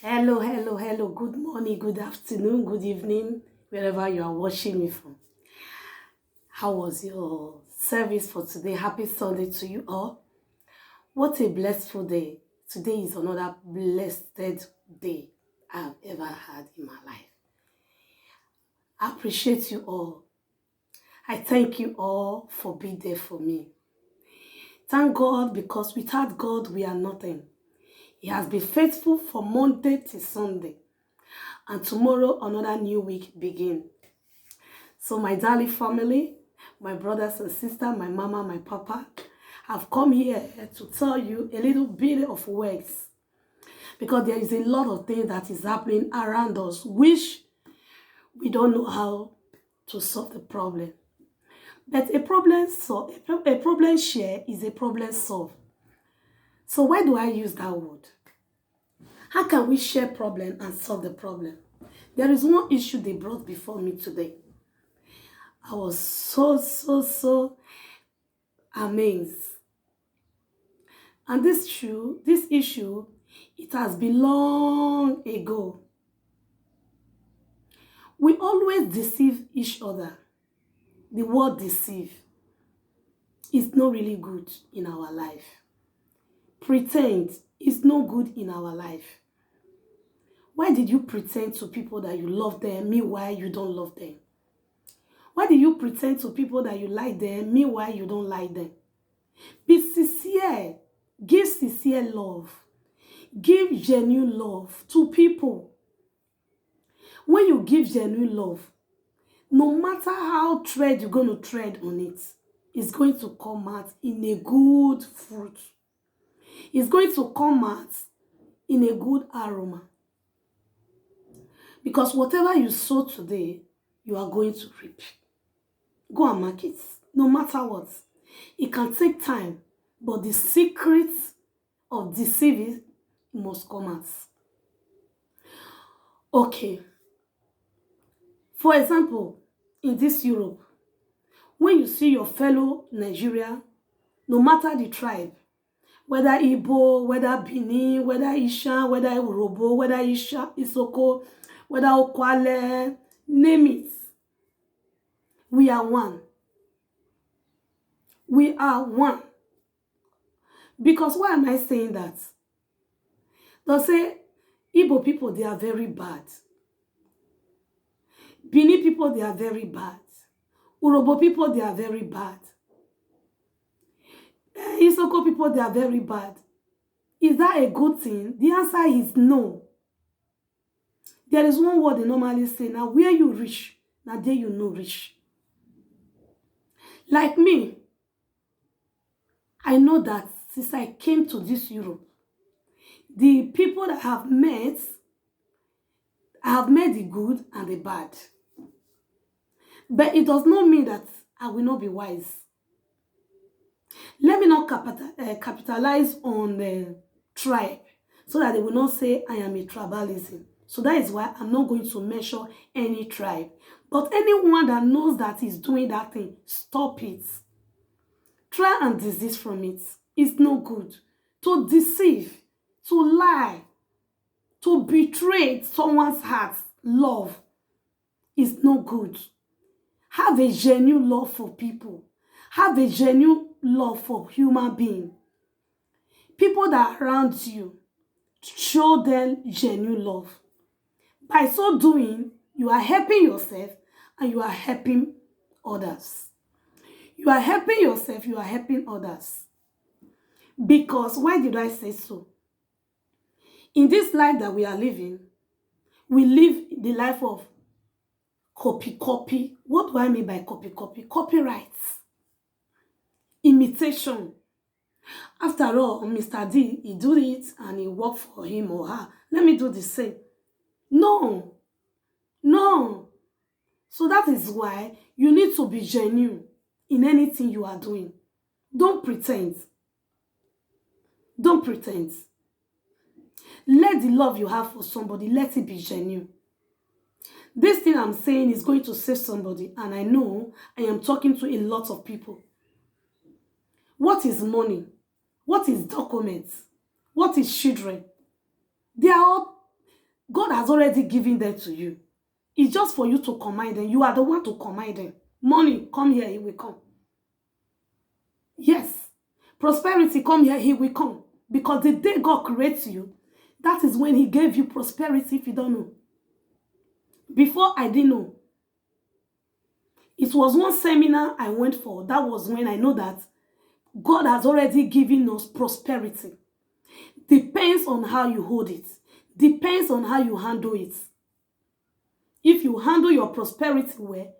Hello, hello, hello. Good morning, good afternoon, good evening, wherever you are watching me from. How was your service for today? Happy Sunday to you all. What a blissful day. Today is another blessed day I've ever had in my life. I appreciate you all. I thank you all for being there for me. Thank God, because without God, we are nothing. He has been faithful from Monday to Sunday. And tomorrow, another new week begins. So my darling family, my brothers and sisters, my mama, my papa, have come here to tell you a little bit of words. Because there is a lot of things that is happening around us, which we don't know how to solve the problem. But a problem share is a problem solved. So why do I use that word? How can we share problem and solve the problem? There is one issue they brought before me today. I was so amazed. And this issue, it has been long ago. We always deceive each other. The word deceive is not really good in our life. Pretend is no good in our life. Why did you pretend to people that you love them, meanwhile you don't love them? Why did you pretend to people that you like them, meanwhile you don't like them? Be sincere. Give sincere love. Give genuine love to people. When you give genuine love, no matter how tread you're going to tread on it, it's going to come out in a good fruit. It's going to come out in a good aroma. Because whatever you sow today, you are going to reap. Go and mark it, no matter what. It can take time, but the secret of deceiving must come out. Okay. For example, in this Europe, when you see your fellow Nigeria, no matter the tribe, whether Igbo, whether Benin, whether Isha, whether Urobo, whether Isha, Isoko, whether Okwale, name it, we are one. We are one. Because why am I saying that? They'll say, Igbo people, they are very bad. Benin people, they are very bad. Urobo people, they are very bad. Isoko people, they are very bad. Is that a good thing? The answer is no. There is one word they normally say, now where you reach, now there you no reach. Like me, I know that since I came to this Europe, the people that I have met the good and the bad. But it does not mean that I will not be wise. Let me not capitalize on the tribe so that they will not say I am a tribalism. So that is why I'm not going to measure any tribe. But anyone that knows that is doing that thing, stop it. Try and desist from it. It's no good. To deceive, to lie, to betray someone's heart, love, is no good. Have a genuine love for people. Have a genuine love for human beings. People that are around you, show them genuine love. By so doing, you are helping yourself and you are helping others. You are helping yourself, you are helping others. Because, why did I say so? In this life that we are living, we live the life of copy. What do I mean by copy? Copyrights. Imitation. After all, Mr. D, he do it and he work for him or her. Let me do the same. No. So that is why you need to be genuine in anything you are doing. Don't pretend. Don't pretend. Let the love you have for somebody, let it be genuine. This thing I'm saying is going to save somebody, and I know I am talking to a lot of people. What is money? What is documents? What is children? They are all God has already given them to you. It's just for you to command them. You are the one to command them. Money, come here, he will come. Yes. Prosperity, come here, he will come. Because the day God creates you, that is when he gave you prosperity, if you don't know. Before, I didn't know. It was one seminar I went for. That was when I know that God has already given us prosperity. Depends on how you hold it. Depends on how you handle it. If you handle your prosperity well,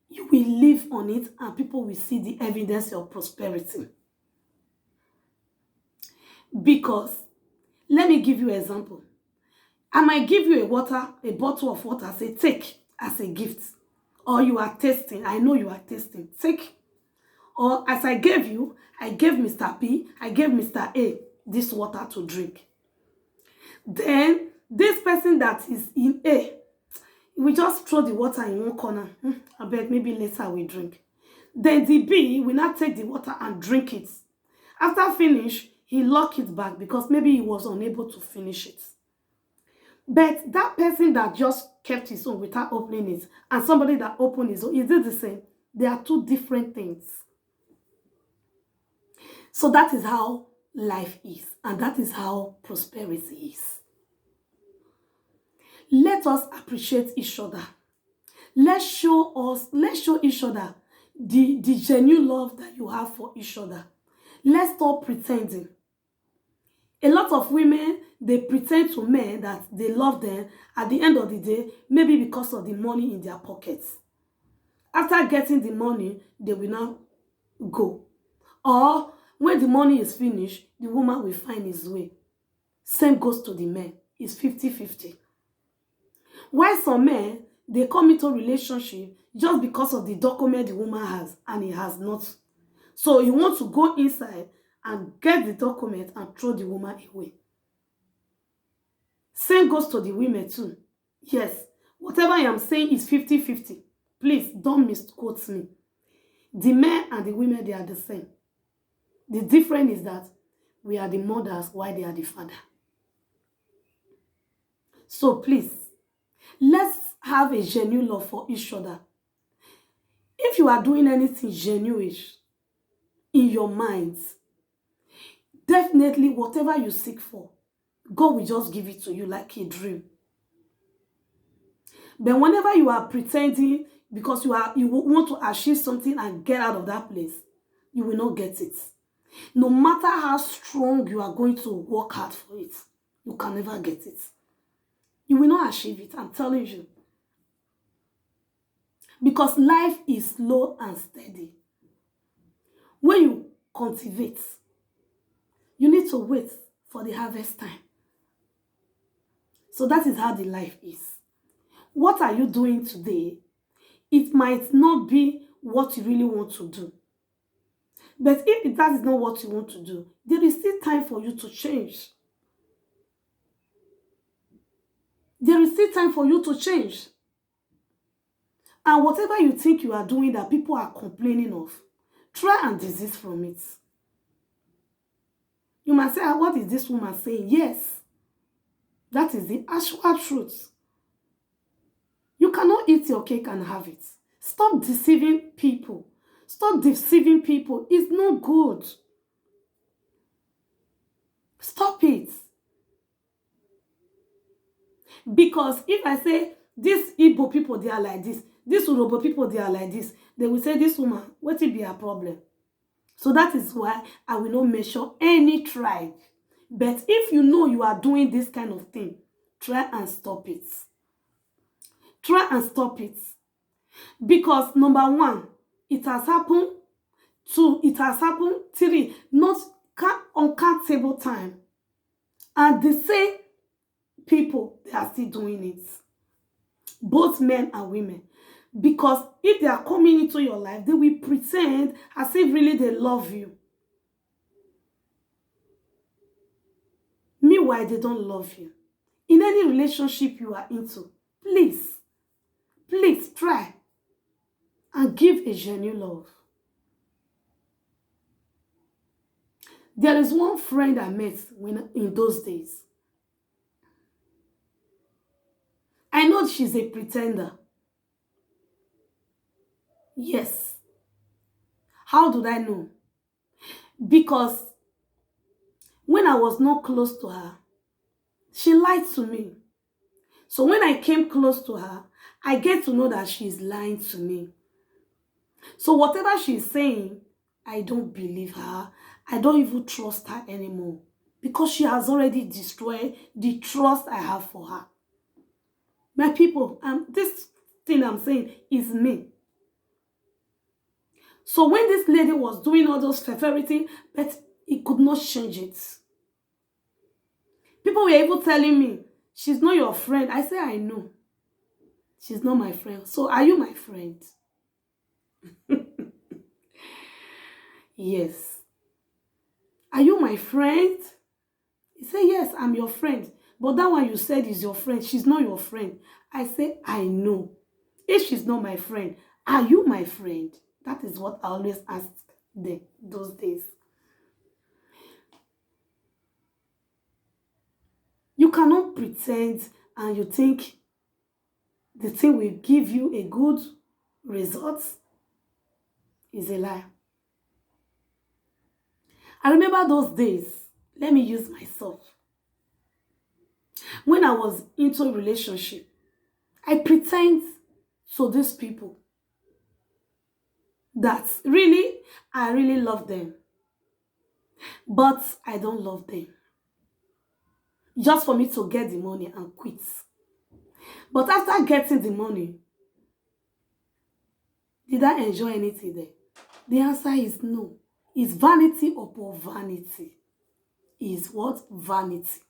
you will live on it and people will see the evidence of prosperity. Because, let me give you an example. I might give you a bottle of water, say, take as a gift. Or you are tasting. I know you are tasting. Take. Or as I gave you, I gave Mr. P, I gave Mr. A this water to drink. Then, this person that is in A, we just throw the water in one corner. I bet maybe later we drink. Then the B will not take the water and drink it. After finish, he lock it back because maybe he was unable to finish it. But that person that just kept his own without opening it and somebody that opened his own, is it the same? They are two different things. So that is how life is, and that is how prosperity is. Let us appreciate each other. Let's show each other the genuine love that you have for each other. Let's stop pretending. A lot of women, they pretend to men that they love them. At the end of the day, maybe because of the money in their pockets. After getting the money, they will now go. Or when the money is finished, the woman will find his way. Same goes to the men. It's 50-50. While some men, they come into a relationship just because of the document the woman has and he has not. So he wants to go inside and get the document and throw the woman away. Same goes to the women too. Yes, whatever I am saying is 50-50. Please don't misquote me. The men and the women, they are the same. The difference is that we are the mothers while they are the father. So please, let's have a genuine love for each other. If you are doing anything genuine in your minds, definitely whatever you seek for, God will just give it to you like a dream. But whenever you are pretending because you want to achieve something and get out of that place, you will not get it. No matter how strong you are going to work hard for it, you can never get it. You will not achieve it, I'm telling you. Because life is slow and steady. When you cultivate, you need to wait for the harvest time. So that is how the life is. What are you doing today? It might not be what you really want to do. But if that is not what you want to do, there is still time for you to change. There is still time for you to change. And whatever you think you are doing that people are complaining of, try and desist from it. You might say, what is this woman saying? Yes, that is the actual truth. You cannot eat your cake and have it. Stop deceiving people. Stop deceiving people. It's not good. Stop it. Because if I say, these Igbo people, they are like this, these Urobo people, they are like this, they will say, this woman, what will be her problem? So that is why I will not measure any tribe. But if you know you are doing this kind of thing, try and stop it. Try and stop it. Because number one, it has happened. Two, it has happened. Three, not uncountable time. And the same people, they are still doing it. Both men and women. Because if they are coming into your life, they will pretend as if really they love you. Meanwhile, they don't love you. In any relationship you are into, please try and give a genuine love. There is one friend I met in those days. I know she's a pretender. Yes. How did I know? Because when I was not close to her, she lied to me. So when I came close to her, I get to know that she's lying to me. So whatever she's saying, I don't believe her. I don't even trust her anymore because she has already destroyed the trust I have for her. My people, this thing I'm saying is me. So when this lady was doing all those everything, but it could not change it. People were even telling me, she's not your friend. I say, I know. She's not my friend. So are you my friend? Yes. Are you my friend? He said, yes, I'm your friend. But that one you said is your friend. She's not your friend. I say, I know. If she's not my friend, are you my friend? That is what I always asked them those days. You cannot pretend and you think the thing will give you a good result. Is a lie. I remember those days. Let me use myself. When I was into a relationship, I pretend to these people that really, I really love them. But I don't love them. Just for me to get the money and quit. But after getting the money, did I enjoy anything there? The answer is no. It's vanity upon vanity. Is what? Vanity.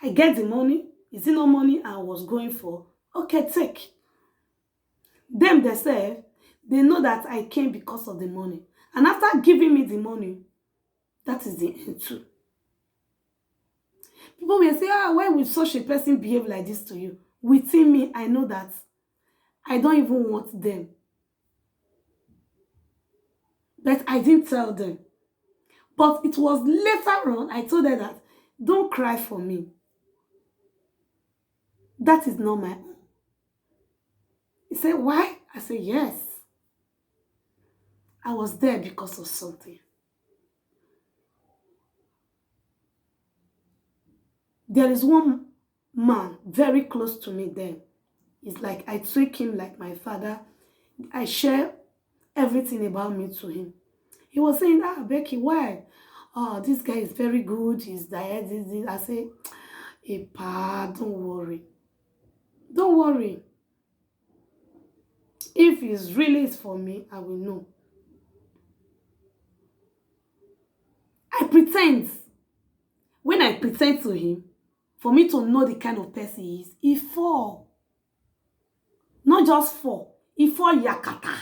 I get the money. Is it no money I was going for? Okay, take. Them, they say, they know that I came because of the money. And after giving me the money, that is the end too. People will say, why would such a person behave like this to you? Within me, I know that I don't even want them. But I didn't tell them. But it was later on, I told them that, don't cry for me. That is not my own. He said, why? I said, yes. I was there because of something. There is one man very close to me then. It's like I treat him like my father. I share everything about me to him. He was saying, Becky, why? Oh, this guy is very good. He's diet. I say, hey, pa, don't worry. Don't worry. If it's really is for me, I will know. I pretend. When I pretend to him, for me to know the kind of person he is, he fall. Not just fall. He fall yakata.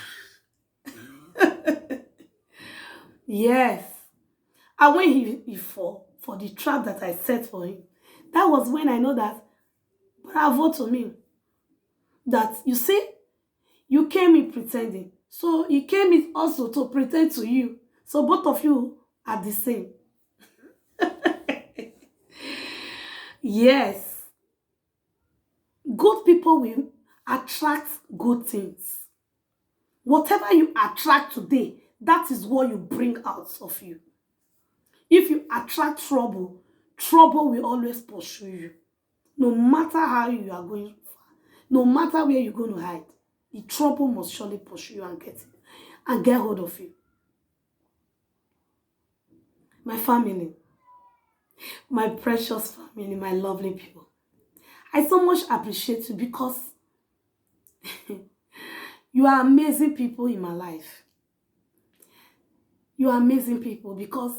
Yes. And when he fall for the trap that I set for him, that was when I know that, bravo to me. That, you see, you came in pretending. So he came in also to pretend to you. So both of you are the same. Yes. Good people will attract good things. Whatever you attract today, that is what you bring out of you. If you attract trouble, trouble will always pursue you. No matter how you are going far, no matter where you're going to hide, the trouble must surely pursue you and get hold of you. My family, my precious family, my lovely people, I so much appreciate you because you are amazing people in my life. You are amazing people because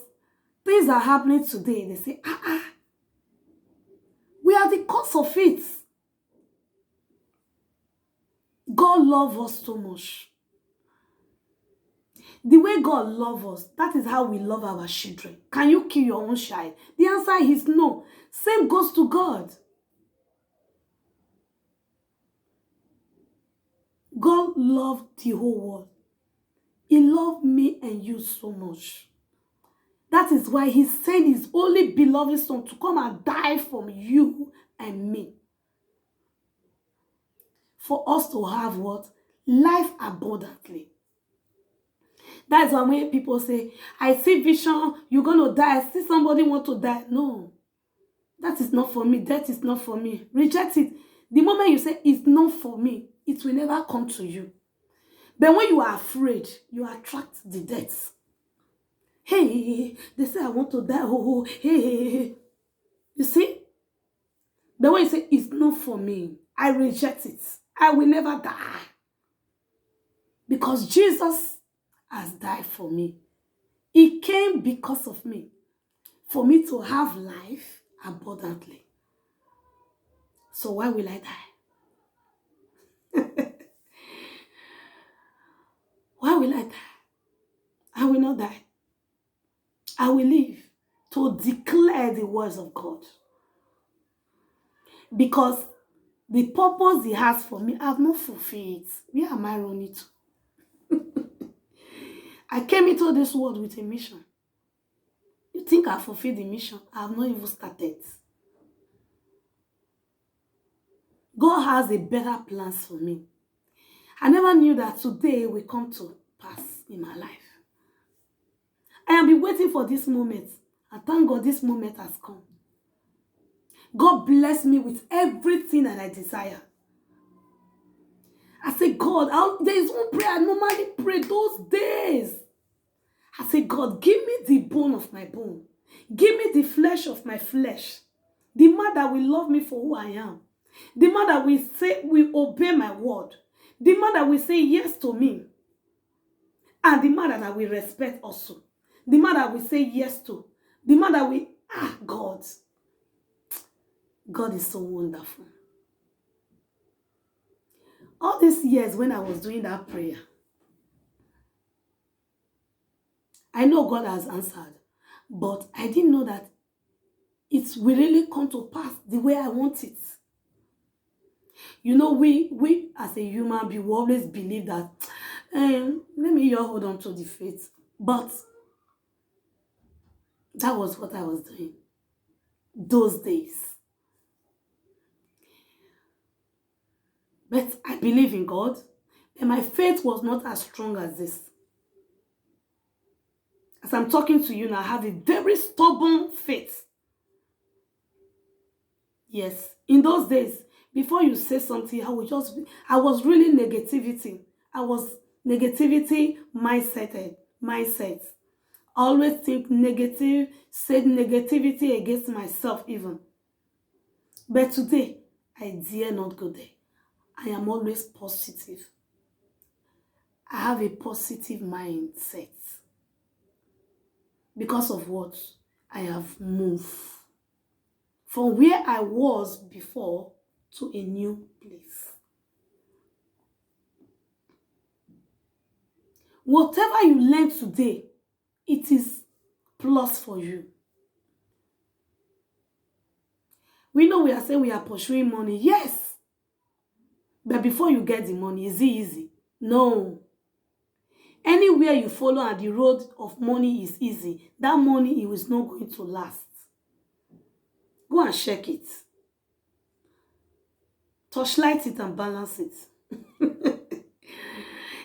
things are happening today. They say, we are the cause of it. God loves us so much. The way God loves us, that is how we love our children. Can you kill your own child? The answer is no. Same goes to God. God loved the whole world. He loved me and you so much. That is why he sent his only beloved son to come and die for you and me. for us to have what? Life abundantly. That's why when people say, I see vision, you're going to die. I see somebody want to die. No, that is not for me. Death is not for me. Reject it. The moment you say, it's not for me, it will never come to you. But when you are afraid, you attract the death. Hey, they say, I want to die. Oh, hey. You see? But when you say, it's not for me, I reject it. I will never die. Because Jesus has died for me. He came because of me. For me to have life abundantly. So why will I die? Why will I die? I will not die. I will live to declare the words of God. Because the purpose he has for me, I have not fulfilled it. Where am I running to? I came into this world with a mission. You think I fulfilled the mission? I have not even started. God has a better plans for me. I never knew that today will come to pass in my life. I have been waiting for this moment. And thank God this moment has come. God bless me with everything that I desire. I say, God, there is one prayer I normally pray those days. I say, God, give me the bone of my bone. Give me the flesh of my flesh. The man that will love me for who I am. The man that will obey my word. The man that will say yes to me. And the man that I will respect also. The man that will say yes to. The man that will, God. God is so wonderful. All these years when I was doing that prayer, I know God has answered, but I didn't know that it will really come to pass the way I want it. You know, we as a human being, we always believe that, let me just hold on to the faith. But that was what I was doing those days. But I believe in God, and my faith was not as strong as this. As I'm talking to you now, I have a very stubborn faith. Yes, in those days, before you say something, I was really negativity. I was negativity mindset. Always think negative, said negativity against myself even. But today, I dare not go there. I am always positive. I have a positive mindset. Because of what? I have moved from where I was before to a new place. Whatever you learn today, it is plus for you. We know we are saying we are pursuing money. Yes. But before you get the money, is it easy? No. Anywhere you follow and the road of money is easy, that money is not going to last. Go and check it. Torchlight it and balance it.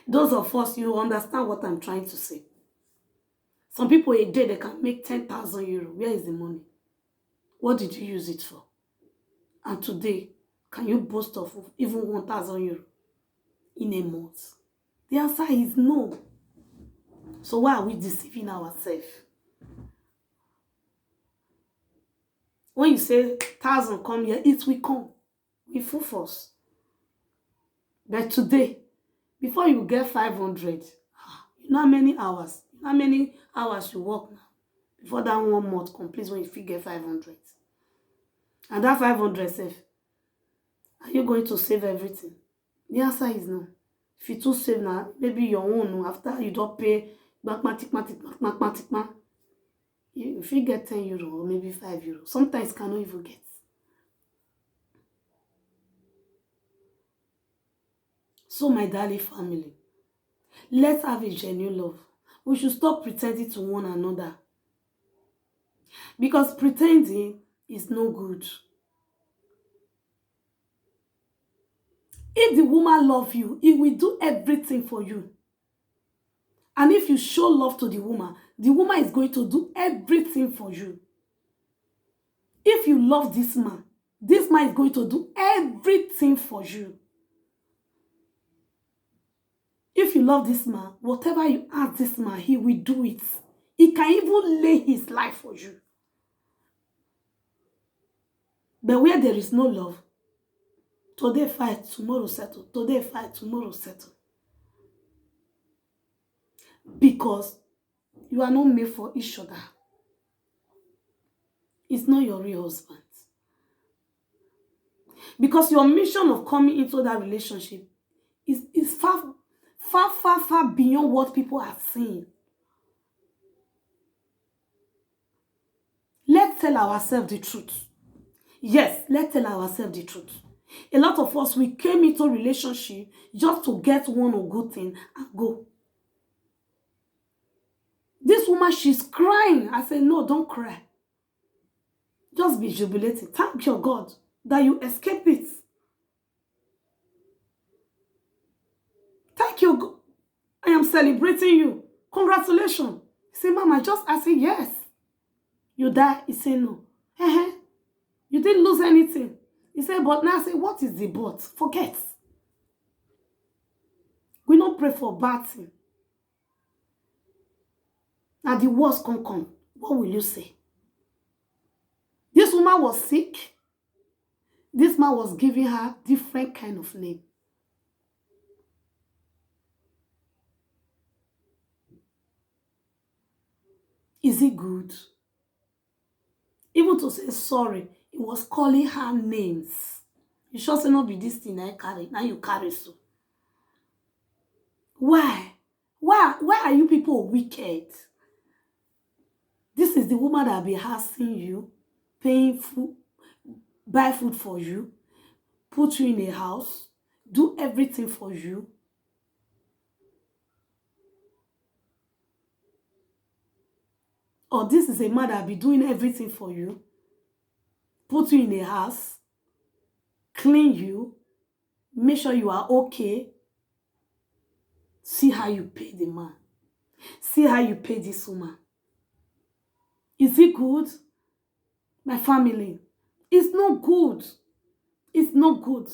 Those of us, you understand what I'm trying to say. Some people a day, they can make 10,000 euros. Where is the money? What did you use it for? And today, can you boast of even 1,000 euros in a month? The answer is no. So why are we deceiving ourselves? When you say 1,000 come here, it will come with full force. But today, before you get 500, you know how many hours? You know how many hours you work now? Before that 1 month completes when you get 500. And that 500 save. Are you going to save everything? The answer is no. If you too save now, maybe your own, after you don't pay, if you get 10 euro or maybe 5 euro, sometimes cannot even get. So my darling family, let's have a genuine love. We should stop pretending to one another. Because pretending is no good. If the woman loves you, he will do everything for you. And if you show love to the woman is going to do everything for you. If you love this man is going to do everything for you. If you love this man, whatever you ask this man, he will do it. He can even lay his life for you. But where there is no love, today fight, tomorrow settle. Today fight, tomorrow settle. Because you are not made for each other. It's not your real husband. Because your mission of coming into that relationship is far beyond what people are seeing. Let's tell ourselves the truth. Yes, let's tell ourselves the truth. A lot of us, we came into a relationship just to get one or good thing and go. This woman, she's crying. I said, no, don't cry. Just be jubilating. Thank your God that you escape it. Thank you, God. I am celebrating you. Congratulations. He said, Mama, I said, yes. You die? He said, no. You didn't lose anything. He said, but now I said, what is the but? Forget. We don't pray for bad thing. Now the worst can come. What will you say? This woman was sick. This man was giving her different kind of name. Is it good? Even to say sorry, he was calling her names. You sure say not be this thing I carry. Now you carry so. Why? Why are you people wicked? This is the woman that will be harassing you, paying food, buy food for you, put you in a house, do everything for you. Or this is a man that will be doing everything for you, put you in a house, clean you, make sure you are okay. See how you pay the man. See how you pay this woman. Is it good? My family, it's not good. It's not good.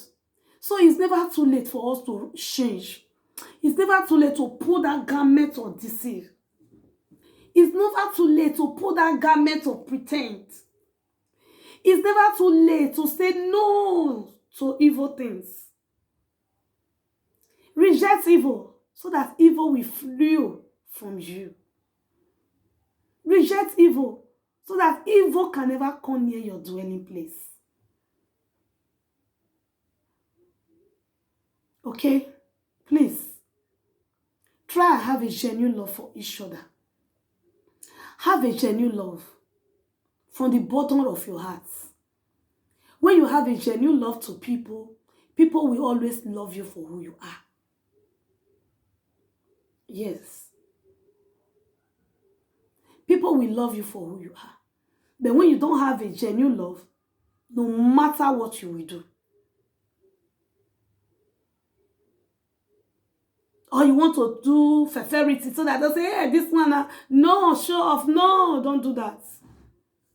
So it's never too late for us to change. It's never too late to pull that garment of deceit. It's never too late to pull that garment of pretend. It's never too late to say no to evil things. Reject evil so that evil will flee from you. Reject evil so that evil can never come near your dwelling place. Okay? Please, try and have a genuine love for each other. Have a genuine love from the bottom of your heart. When you have a genuine love to people, people will always love you for who you are. Yes. People will love you for who you are. But when you don't have a genuine love, no matter what you will do, or you want to do favority so that they'll say, hey, this one, no, show off. No, don't do that.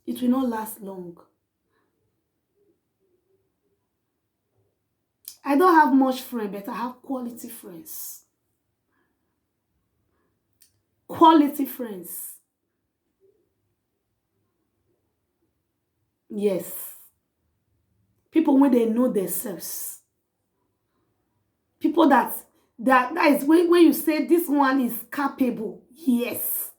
It will not last long. I don't have much friends, but I have quality friends. Quality friends. Yes. People when they know themselves. People that is when you say this one is capable. Yes.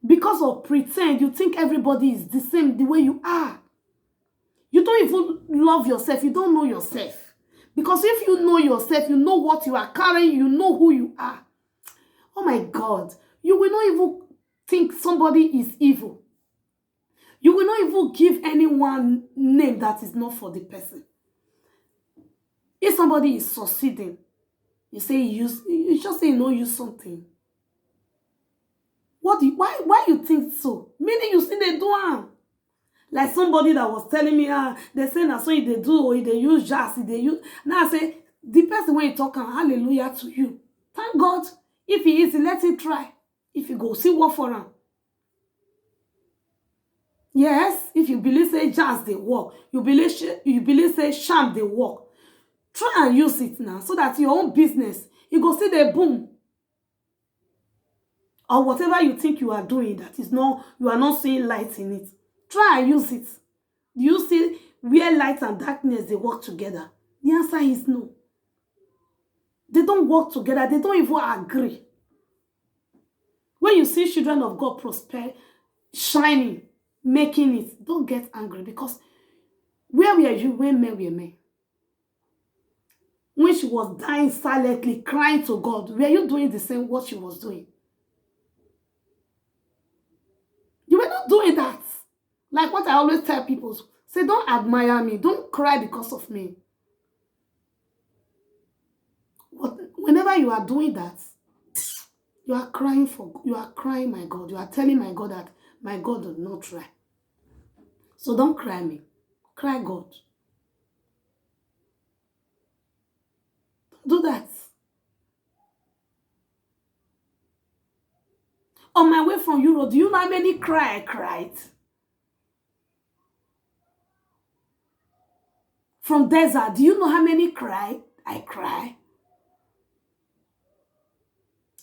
Because of pretend, you think everybody is the same the way you are. You don't even love yourself. You don't know yourself. Because if you know yourself, you know what you are carrying, you know who you are. Oh my God. You will not even think somebody is evil. You will not even give anyone name that is not for the person. If somebody is succeeding, you say you just say you know use something. Why you think so? Meaning you see they do harm. Like somebody that was telling me, they say na so they do, or they use jazz, they use. Now I say, the person when you talk, hallelujah to you. Thank God. If he is, let him try. If you go, see what for him. Yes, if you believe say jazz they work, you believe say sham they work. Try and use it now so that your own business, you go see the boom. Or whatever you think you are doing that is not, you are not seeing light in it. Try and use it. Do you see where light and darkness they work together? The answer is no. They don't work together. They don't even agree. When you see children of God prosper, shining, making it, don't get angry, because where were you when men were men? When she was dying silently, crying to God, were you doing the same what she was doing? You were not doing that. Like what I always tell people, say, don't admire me. Don't cry because of me. Whenever you are doing that, you are crying, my God. You are telling my God that my God does not try. So don't cry me. Cry God. Don't do that. On my way from Europe, do you know how many cry I cried? From desert, do you know how many cry I cry?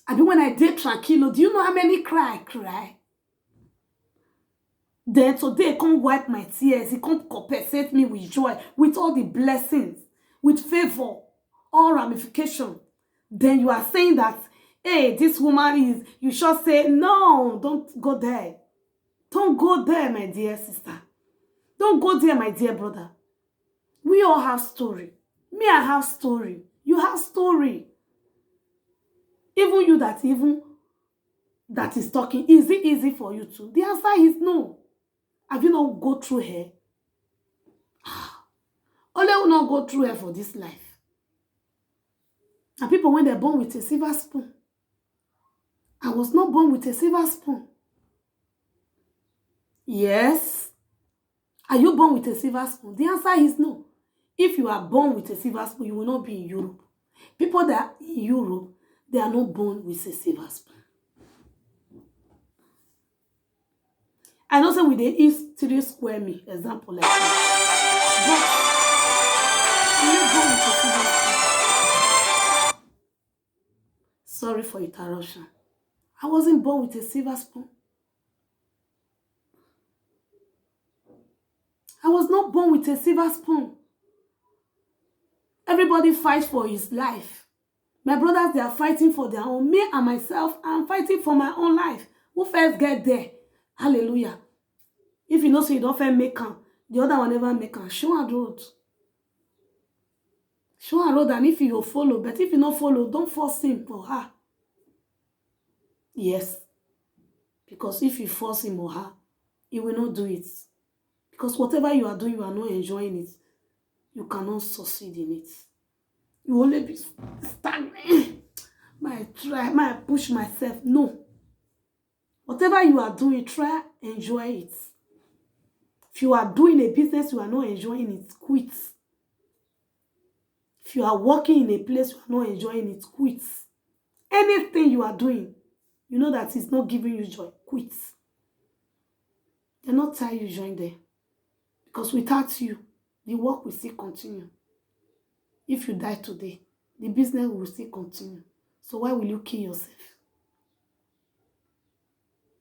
I mean, when I did Tranquilo, do you know how many cry I cry? Then today, he can't wipe my tears. He can't compensate me with joy, with all the blessings, with favor, all ramification. Then you are saying that, hey, this woman is, you should say, no, don't go there. Don't go there, my dear sister. Don't go there, my dear brother. We all have story. Me, I have story. You have story. Even you that is talking, is it easy for you to? The answer is no. Have you not go through her? Only will not go through her for this life. And people, when they're born with a silver spoon, I was not born with a silver spoon. Yes. Are you born with a silver spoon? The answer is no. If you are born with a silver spoon, you will not be in Europe. People that are in Europe, they are not born with a silver spoon. I know say with the East 3 square me, example like that. But sorry for interruption. I wasn't born with a silver spoon. I was not born with a silver spoon. Everybody fights for his life. My brothers, they are fighting for their own. Me and myself, I'm fighting for my own life. Who first get there? Hallelujah. If you know so you don't first make am, the other one never make am. Show her road. Show her road, and if you follow, but if you not follow, don't force him or her. Yes. Because if you force him or her, he will not do it. Because whatever you are doing, you are not enjoying it. You cannot succeed in it. You only be stagnant. Might push myself. No. Whatever you are doing, try, enjoy it. If you are doing a business, you are not enjoying it, quit. If you are working in a place, you are not enjoying it, quit. Anything you are doing, you know that it's not giving you joy, quit. They're not tired you join there. Because without you, the work will still continue. If you die today, the business will still continue. So why will you kill yourself?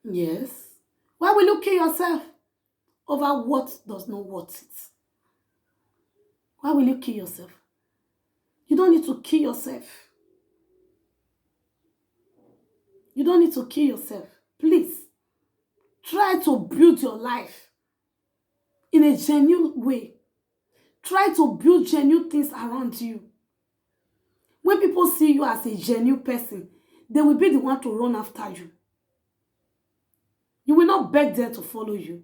Yes. Why will you kill yourself over what does not worth it? Why will you kill yourself? You don't need to kill yourself. You don't need to kill yourself. Please, try to build your life in a genuine way. Try to build genuine things around you. When people see you as a genuine person, they will be the one to run after you. You will not beg them to follow you.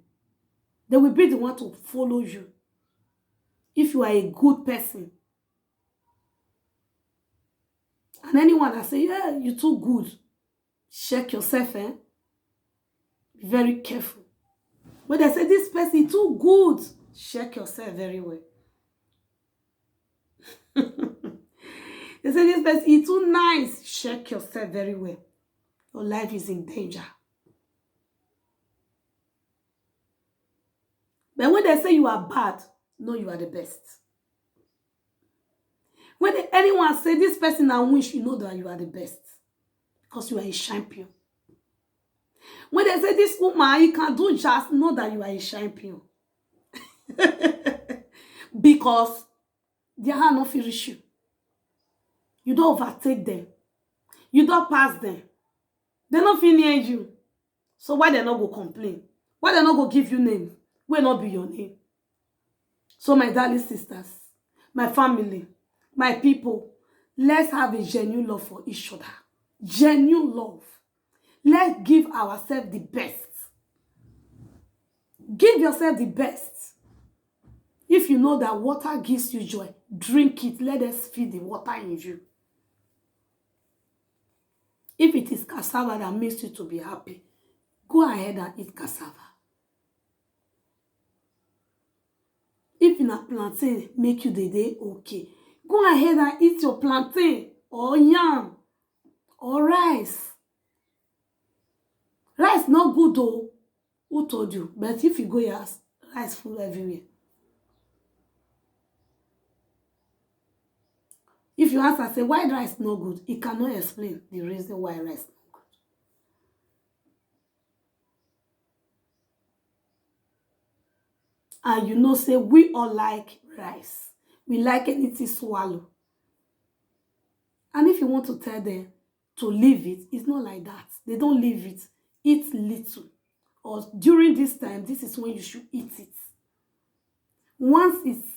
They will be the one to follow you. If you are a good person. And anyone that say, yeah, you're too good, check yourself, eh? Be very careful. When they say this person too good, check yourself very well. They say this person is too nice, check yourself very well. Your life is in danger. But when they say you are bad, no, you are the best. When anyone say this person I wish, you know that you are the best. Because you are a champion. When they say this woman, you can do just, know that you are a champion. Because they are not finish you. You don't overtake them. You don't pass them. They not finish you. So why they not go complain? Why they not go give you name? Will not be your name. So my darling sisters, my family, my people, let's have a genuine love for each other. Genuine love. Let's give ourselves the best. Give yourself the best. If you know that water gives you joy, drink it. Let us feel the water in you. If it is cassava that makes you to be happy, go ahead and eat cassava. If in a plantain make you the day okay, go ahead and eat your plantain or yam or rice. Rice not good though. Who told you? But if you go here, rice full everywhere. If you answer, say, why rice not good? It cannot explain the reason why rice not good. And you know, say, we all like rice. We like anything swallow. And if you want to tell them to leave it, it's not like that. They don't leave it. Eat little. Or during this time, this is when you should eat it. Once it's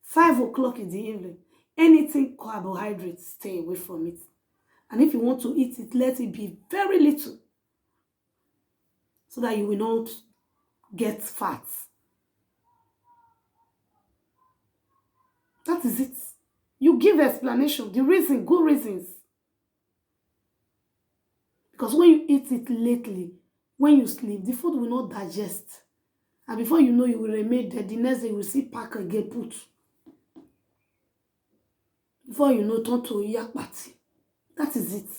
5 o'clock in the evening, anything carbohydrate, stay away from it. And if you want to eat it, let it be very little. So that you will not get fat. That is it. You give explanation, the reason, good reasons. Because when you eat it lately, when you sleep, the food will not digest. And before you know, you will remain dead. The next day, you will see pack again put. Before you know, turn to yak party. That is it.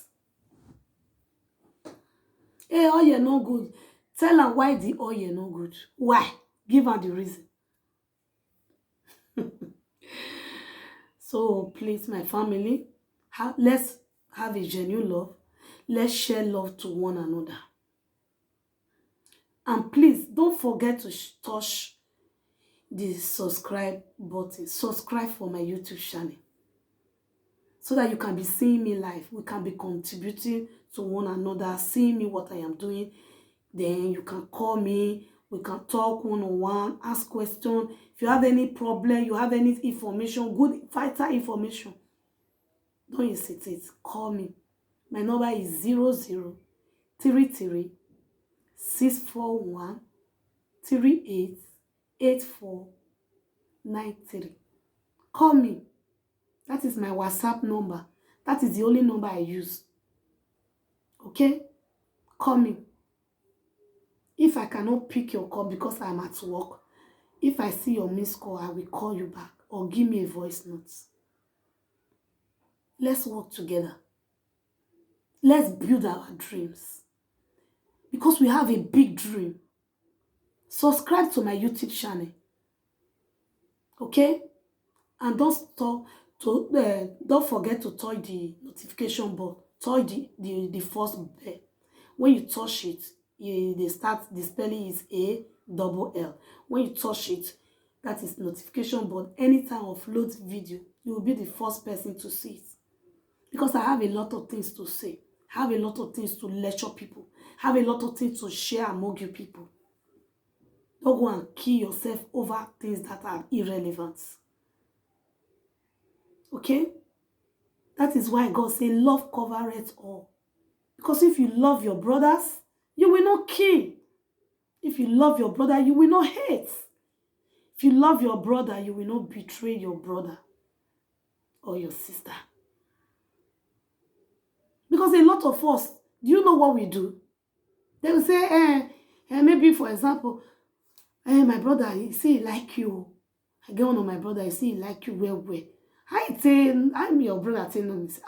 Hey, oil no good. Tell her why the oil no good. Why? Give her the reason. So please, my family, let's have a genuine love. Let's share love to one another. And please, don't forget to touch the subscribe button. Subscribe for my YouTube channel. So that you can be seeing me live. We can be contributing to one another, seeing me what I am doing. Then you can call me. We can talk one-on-one, ask questions. If you have any problem, you have any information, good vital information, don't hesitate. Call me. My number is 0033 641 388493. Call me. That is my WhatsApp number. That is the only number I use. Okay? Call me. If I cannot pick your call because I'm at work, if I see your missed call, I will call you back or give me a voice note. Let's work together. Let's build our dreams. Because we have a big dream. Subscribe to my YouTube channel. Okay? And don't forget to touch the notification button. Touch the first bell. When you touch it, the spelling is A-double-L. When you touch it, that is notification button. Anytime I upload video, you will be the first person to see it. Because I have a lot of things to say. I have a lot of things to lecture people. I have a lot of things to share among you people. Don't go and kill yourself over things that are irrelevant. Okay? That is why God said, love covereth all. Because if you love your brothers, you will not kill. If you love your brother, you will not hate. If you love your brother, you will not betray your brother or your sister. Because a lot of us, do you know what we do? They will say, maybe for example, My brother, he say he like you. I get one of my brother, he say he like you well. I say, I'm your brother, say no. He say,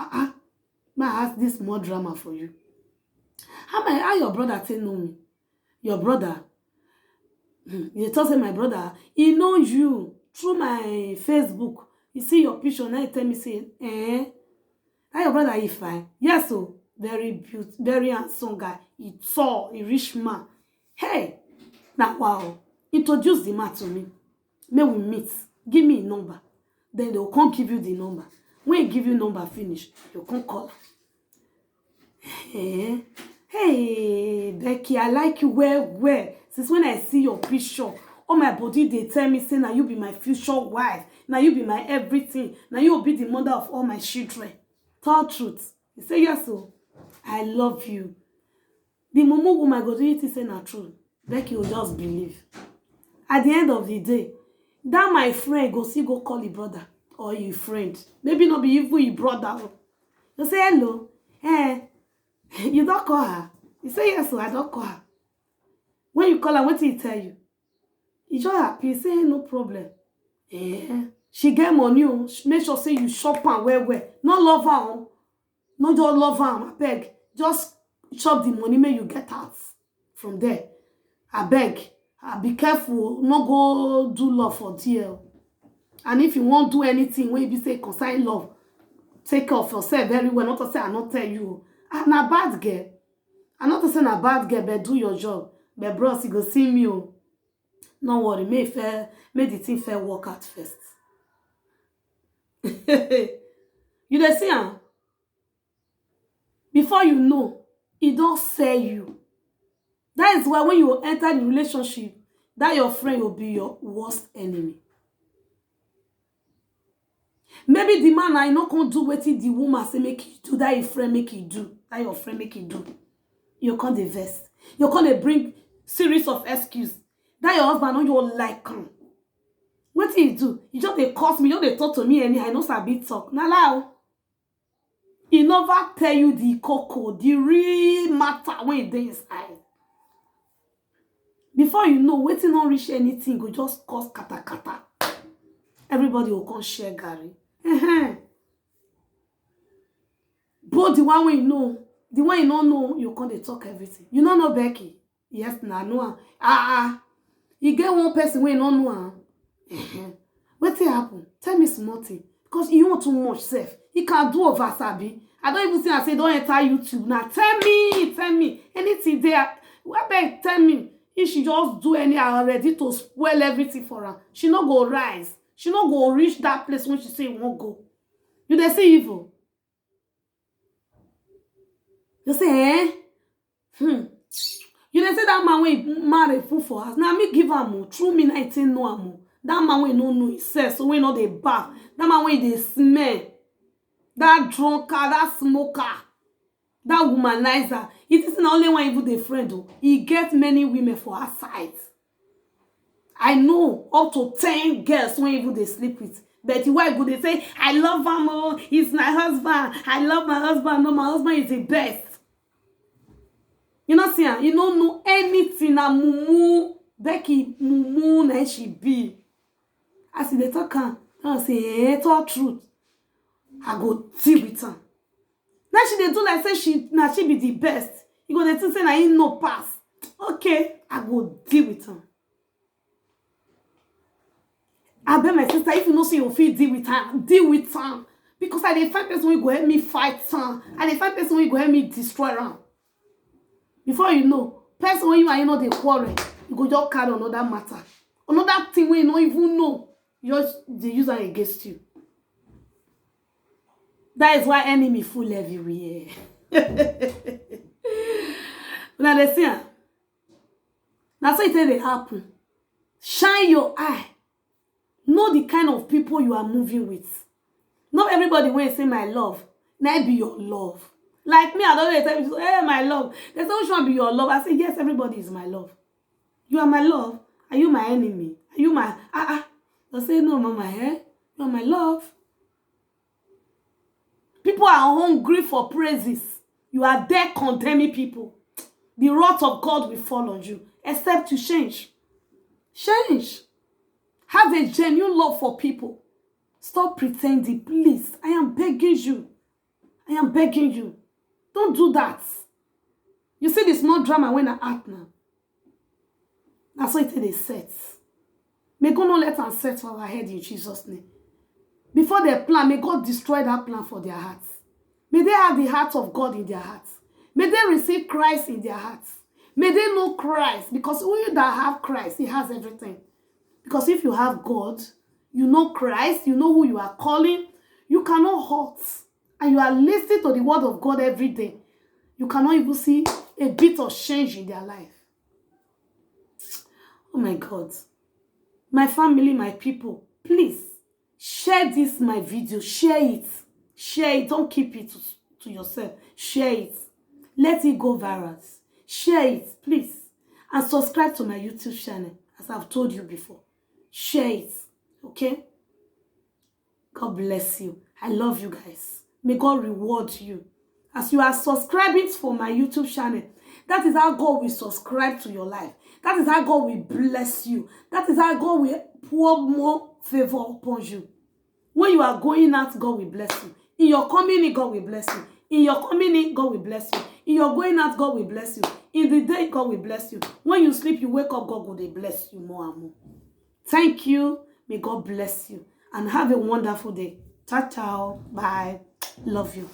may I ask this more drama for you? How your brother say know me? Your brother, you tell say my brother, he know you through my Facebook. You see your picture, now he tell me, say, that your brother, he fine. Yes, so very beautiful, very handsome guy. He tall, he rich man. Hey, now wow. Introduce the man to me. May we meet. Give me a number. Then they'll come give you the number. When he give you number finish, you come call. Hey, Becky, I like you well. Since when I see your picture, all my body, they tell me, say, now you be my future wife. Now you be my everything. Now you will be the mother of all my children. Tell truth. He say, yes, so I love you. The moment woman go do it, say, not true. Becky will just believe. At the end of the day, that my friend go call your brother or your friend. Maybe not be even your brother. You say, hello. You don't call her. You say, yes, so I don't call her. When you call her, what did he tell you? He just happy. He say, no problem. She get money. Make sure say you shop her well. Not love her. Not just love her. I beg. Just chop the money, make you get out from there. I beg. Be careful. Not go do love for TL. And if you won't do anything, when you be say concern love, take care of yourself very well. Not to say I not tell you. I'm a bad girl. I'm not to say I'm a bad girl, but do your job. But bros, you go see me. No worry, may the thing fair work out first. You dey see am? Before you know, it don't sell you. That is why when you enter the relationship, that your friend will be your worst enemy. Maybe the man I not can do wetin the woman say make you do, that your friend make you do, that your friend make you do. You can't invest. You can't bring series of excuses. That your husband know you like him. What he do? He just they curse me, you they talk to me anyhow. I know sabi talk. Now lie. He never tell you the cocoa, the real matter when it is inside. Before you know, waiting not reach anything, go just cause kata. Everybody will come share Gary. But the one you know, the one you don't know, you can't talk everything. You don't know Becky. Yes, nah, no. You get one person when you don't know. What happen? Tell me something. Because you want too much self. You can't do over Sabi. I don't even say I say don't enter YouTube now. Tell me. Anything there. Beg, tell me. If she just do anyhow ready to spoil everything for her, she not go rise. She not go reach that place when she say won't go. You they say evil. You say, You they say that man when marry fool for us. Now me give am more. True me 19 know am more. That man when no know himself, so we know they bath. That man when they smell. That drunkard, that smoker, that womanizer. It isn't only one even the friend though. He gets many women for her side. I know up to 10 girls when even they sleep with. But the wife go they say, I love him, oh, he's my husband. I love my husband. No, my husband is the best. You know, see, you don't know anything. Na mumu, Becky, mumu, na she be. As they talk, I say, talk truth. I go deal with her. Now she dey do like say she be the best. You go dey think say na him no pass. Okay, I go deal with her. I bet my sister, if you know say you fit deal with her. Because I dey find person wey go help me fight her. I dey find person wey go help me destroy her. Before you know, person when you and you know dey quarrel, you go just carry another matter. Another thing wey you no even know. You just dey use her against you. That is why enemy full everywhere. Now they see, that's why it they happen. Shine your eye. Know the kind of people you are moving with. Not everybody when you say my love, now be your love. Like me, I don't tell you, hey, my love. There's no which one be your love. I say, yes, everybody is my love. You are my love. Are you my enemy? Are you my They say, no, mama, you are my love. People are hungry for praises. You are there condemning people. The wrath of God will fall on you, except to change. Change. Have a genuine love for people. Stop pretending, please. I am begging you. I am begging you. Don't do that. You see the small drama when I act now. That's why they set. May God not let them set for our head in Jesus' name. Before they plan, may God destroy that plan for their hearts. May they have the heart of God in their hearts. May they receive Christ in their hearts. May they know Christ. Because you that have Christ, he has everything. Because if you have God, you know Christ, you know who you are calling, you cannot hurt. And you are listening to the word of God every day. You cannot even see a bit of change in their life. Oh my God. My family, my people, please share this, my video. Share it. Share it. Don't keep it to yourself. Share it. Let it go viral. Share it, please. And subscribe to my YouTube channel, as I've told you before. Share it. Okay? God bless you. I love you guys. May God reward you. As you are subscribing for my YouTube channel, that is how God will subscribe to your life. That is how God will bless you. That is how God will pour more favor upon you. When you are going out, God will bless you. In your coming in, God will bless you. In your coming in, God will bless you. In your going out, God will bless you. In the day, God will bless you. When you sleep, you wake up, God will bless you more and more. Thank you. May God bless you. And have a wonderful day. Ciao, ciao. Bye. Love you.